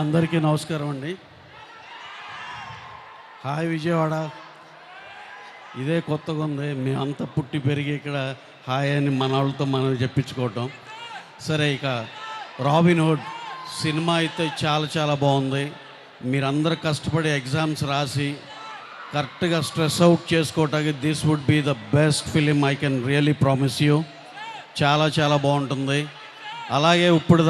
అందరికీ నమస్కారం అండి. హాయ్ విజయవాడ. ఇదే కొత్తగా ఉంది. మేమంతా పుట్టి పెరిగి ఇక్కడ హాయ్ అని మన వాళ్ళతో మనం చెప్పించుకోవటం. సరే, ఇక రాబిన్హుడ్ సినిమా అయితే చాలా చాలా బాగుంది. మీరందరూ కష్టపడి ఎగ్జామ్స్ రాసి కరెక్ట్గా స్ట్రెస్ అవుట్ చేసుకోవటానికి this would be the best film. I can really promise you. చాలా చాలా బాగుంటుంది. అలాగే ఇప్పుడు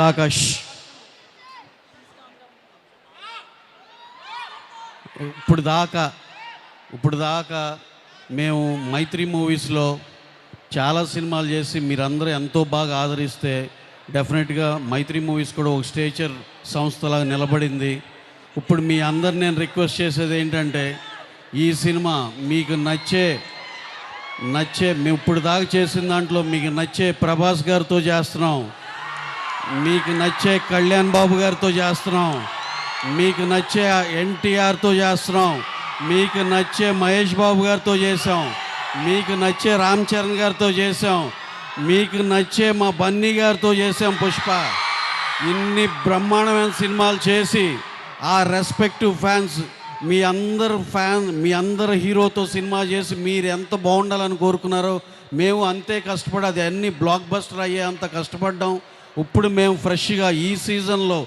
దాకా మేము మైత్రి మూవీస్లో చాలా సినిమాలు చేసి మీరందరూ ఎంతో బాగా ఆదరిస్తే డెఫినెట్గా మైత్రి మూవీస్ కూడా ఒక స్టేచర్ సంస్థలాగా నిలబడింది. ఇప్పుడు మీ అందరు నేను రిక్వెస్ట్ చేసేది ఏంటంటే, ఈ సినిమా మీకు నచ్చే మేము ఇప్పుడు దాకా చేసిన దాంట్లో మీకు నచ్చే ప్రభాస్ గారితో చేస్తున్నాం, మీకు నచ్చే కళ్యాణ్ బాబు గారితో చేస్తున్నాం, మీకు నచ్చే ఎన్టీఆర్తో చేస్తున్నాం, మీకు నచ్చే మహేష్ బాబు గారితో చేసాం, మీకు నచ్చే రామ్ చరణ్ గారితో చేసాం, మీకు నచ్చే మా బన్నీ గారితో చేసాం. పుష్ప ఇన్ని బ్రహ్మాండమైన సినిమాలు చేసి ఆ రెస్పెక్టివ్ ఫ్యాన్స్ మీ అందరు హీరోతో సినిమా చేసి మీరు ఎంత బాగుండాలని కోరుకున్నారో మేము అంతే కష్టపడి అది అన్ని బ్లాక్ బస్టర్ అయ్యే అంత కష్టపడ్డాం. ఇప్పుడు మేము ఫ్రెష్గా ఈ సీజన్లో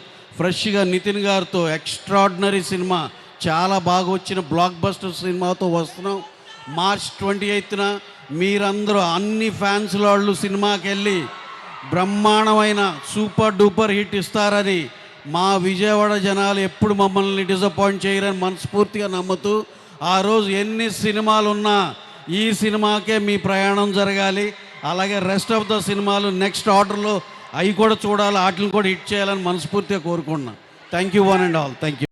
నితిన్ గారితో ఎక్స్ట్రాడినరీ సినిమా, చాలా బాగా వచ్చిన బ్లాక్ బస్టర్ సినిమాతో వస్తున్నాం. మార్చ్ 28న మీరందరూ అన్ని ఫ్యాన్స్ వాళ్ళు సినిమాకి వెళ్ళి బ్రహ్మాండమైన సూపర్ డూపర్ హిట్ ఇస్తారని, మా విజయవాడ జనాలు ఎప్పుడు మమ్మల్ని డిసప్పాయింట్ చేయరని మనస్ఫూర్తిగా నమ్ముతూ, ఆ రోజు ఎన్ని సినిమాలు ఉన్నా ఈ సినిమాకే మీ ప్రయాణం జరగాలి. అలాగే రెస్ట్ ఆఫ్ ద సినిమాలు నెక్స్ట్ ఆర్డర్లో అవి కూడా చూడాలి, వాటిని కూడా హిట్ చేయాలని మనస్ఫూర్తిగా కోరుకుంటున్నాను. Thank you one and all. Thank you.